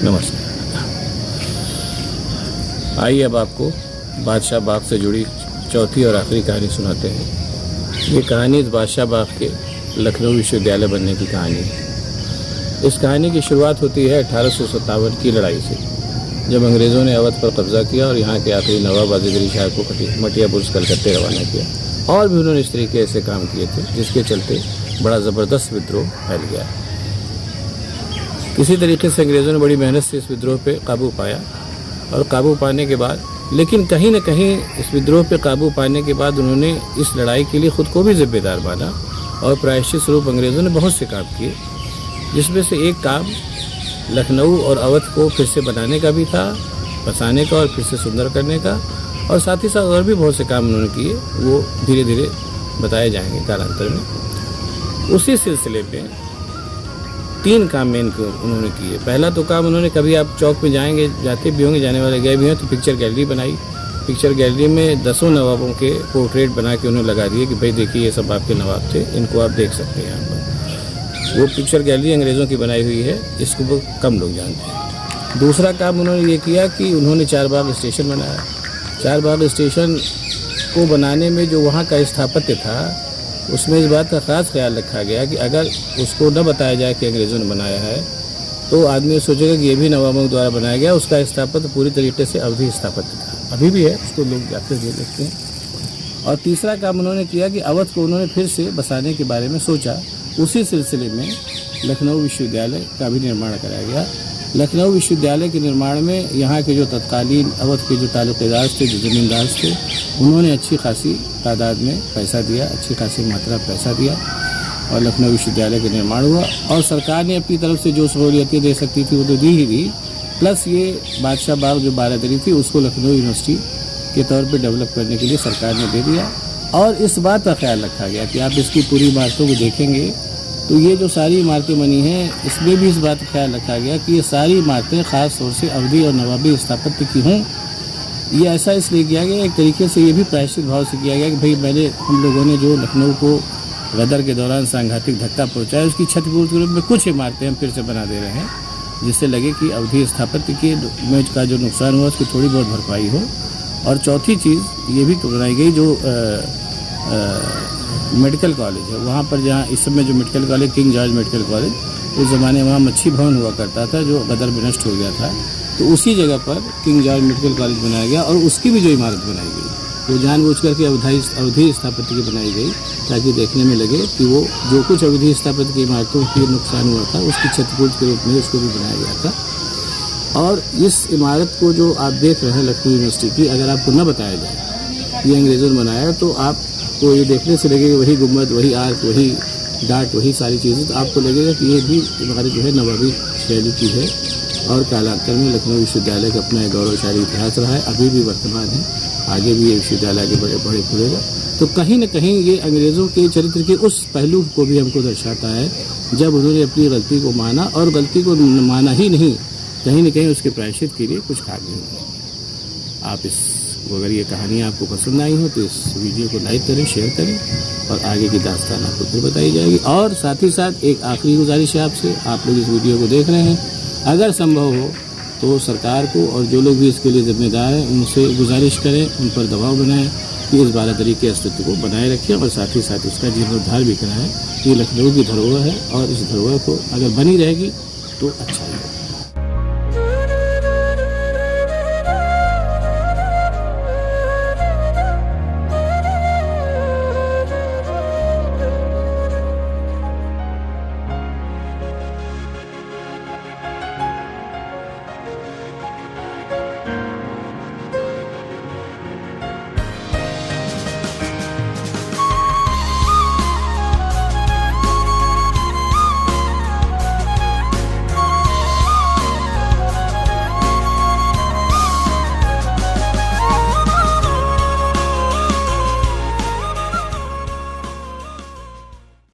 नमस्कार। आइए अब आपको बादशाह बाग से जुड़ी चौथी और आखिरी कहानी सुनाते हैं। ये कहानी इस बादशाह बाग के लखनऊ विश्वविद्यालय बनने की कहानी है। इस कहानी की शुरुआत होती है 1857 की लड़ाई से, जब अंग्रेज़ों ने अवध पर कब्जा किया और यहाँ के आखिरी नवाब आज़ाद शाह को मटियापुर से कलकत्ते रवाना किया। और भी उन्होंने इस तरीके ऐसे काम किए थे जिसके चलते बड़ा ज़बरदस्त विद्रोह फैल गया। किसी तरीके से अंग्रेज़ों ने बड़ी मेहनत से इस विद्रोह पे काबू पाया और काबू पाने के बाद, लेकिन कहीं न कहीं इस विद्रोह पे काबू पाने के बाद उन्होंने इस लड़ाई के लिए ख़ुद को भी जिम्मेदार माना और प्रायश्चित स्वरूप अंग्रेज़ों ने बहुत से काम किए, जिसमें से एक काम लखनऊ और अवध को फिर से बनाने का भी था, बसाने का और फिर से सुंदर करने का, और साथ ही साथ और भी बहुत से काम उन्होंने किए, वो धीरे धीरे बताए जाएंगे कालांतर में। उसी सिलसिले में 3 काम मेन उन्होंने किए। पहला तो काम उन्होंने, कभी आप चौक में जाते भी होंगे, जाने वाले गए भी हैं, तो पिक्चर गैलरी बनाई। पिक्चर गैलरी में 10 नवाबों के पोर्ट्रेट बना के उन्हें लगा दिए कि भाई देखिए ये सब आपके नवाब थे, इनको आप देख सकते हैं यहाँ पर। वो पिक्चर गैलरी अंग्रेज़ों की बनाई हुई है, इसको वो कम लोग जानते हैं। दूसरा काम उन्होंने ये किया कि उन्होंने चारबाग स्टेशन बनाया। चारबाग स्टेशन को बनाने में जो वहाँ का स्थापत्य था, उसमें इस बात का ख़ास ख्याल रखा गया कि अगर उसको न बताया जाए कि अंग्रेज़ों ने बनाया है, तो आदमी सोचेगा कि ये भी नवाबों द्वारा बनाया गया। उसका स्थापत्य पूरी तरीके से अवधी स्थापत्य था, अभी भी है, उसको लोग जाते हुए देखते हैं। और तीसरा काम उन्होंने किया कि अवध को उन्होंने फिर से बसाने के बारे में सोचा। उसी सिलसिले में लखनऊ विश्वविद्यालय का भी निर्माण कराया गया। लखनऊ विश्वविद्यालय के निर्माण में यहाँ के जो तत्कालीन अवध के जो तालुकेदार थे, जो ज़मींदार थे, उन्होंने अच्छी खासी तादाद में पैसा दिया, अच्छी खासी मात्रा पैसा दिया और लखनऊ विश्वविद्यालय का निर्माण हुआ। और सरकार ने अपनी तरफ से जो सहूलियतें दे सकती थी वो तो दी ही दी, प्लस ये बादशाह बाग जो बारादरी थी उसको लखनऊ यूनिवर्सिटी के तौर पर डेवलप करने के लिए सरकार ने दे दिया। और इस बात का ख्याल रखा गया कि आप इसकी पूरी इमारतों को देखेंगे तो ये जो सारी इमारतें बनी हैं, इसमें भी इस बात का ख्याल रखा गया कि ये सारी इमारतें ख़ास तौर से अवधी और नवाबी स्थापत्य की हों। ये ऐसा इसलिए किया गया, एक तरीके से ये भी प्रायश्चित भाव से किया गया कि भाई हम लोगों ने जो लखनऊ को गदर के दौरान सांघातिक धक्का पहुँचाया, उसकी क्षतिपूर्ति के रूप में कुछ इमारतें हम फिर से बना दे रहे हैं, जिससे लगे कि अवधी स्थापत्य के में का जो नुकसान हुआ उसकी थोड़ी बहुत भरपाई हो। और चौथी चीज़ ये भी बनाई गई, जो मेडिकल कॉलेज है वहाँ पर, जहाँ इस समय जो medical college king George medical college, उस ज़माने में वहाँ मच्छी भवन हुआ करता था जो गदर में नष्ट हो गया था, तो उसी जगह पर किंग जॉर्ज मेडिकल कॉलेज बनाया गया और उसकी भी जो इमारत बनाई गई वो जानबूझ करके अवधी स्थापत्य की बनाई गई, ताकि देखने में लगे कि वो जो कुछ अवधी स्थापत्य की इमारतों की नुकसान हुआ था उसकी क्षतिपूर्ति के रूप में उसको भी बनाया गया था। और इस इमारत को जो आप देख रहे हैं लखनऊ यूनिवर्सिटी की, अगर आपको न बताया जाए ये अंग्रेज़ों ने बनाया, तो आप तो ये देखने से लगेगा वही गुम्बद, वही आर्क, वही डाट, वही सारी चीज़ें, तो आपको लगेगा कि ये भी हमारी जो है नवाबी शैली की है। और कालांतर में लखनऊ विश्वविद्यालय का अपना एक गौरवशाली इतिहास रहा है, अभी भी वर्तमान है, आगे भी ये विश्वविद्यालय आगे बड़े खुलेगा। तो कहीं न कहीं ये अंग्रेज़ों के चरित्र के उस पहलू को भी हमको दर्शाता है, जब उन्होंने अपनी गलती को माना, और गलती को माना ही नहीं, कहीं न कहीं उसके प्रायश्चित के लिए कुछ खा गए। आप अगर ये कहानी आपको पसंद आई हो तो इस वीडियो को लाइक करें, शेयर करें और आगे की दास्तान आपको फिर बताई जाएगी। और साथ ही साथ एक आखिरी गुजारिश है आपसे, आप लोग इस वीडियो को देख रहे हैं, अगर संभव हो तो सरकार को और जो लोग भी इसके लिए जिम्मेदार हैं उनसे गुजारिश करें, उन पर दबाव बनाएं कि इस बारादरी के अस्तित्व को बनाए रखें और साथ ही साथ इसका जीर्णोद्धार भी कराएं। ये लखनऊ की धरोहर है और इस धरोहर को अगर बनी रहेगी तो अच्छा ही होगा।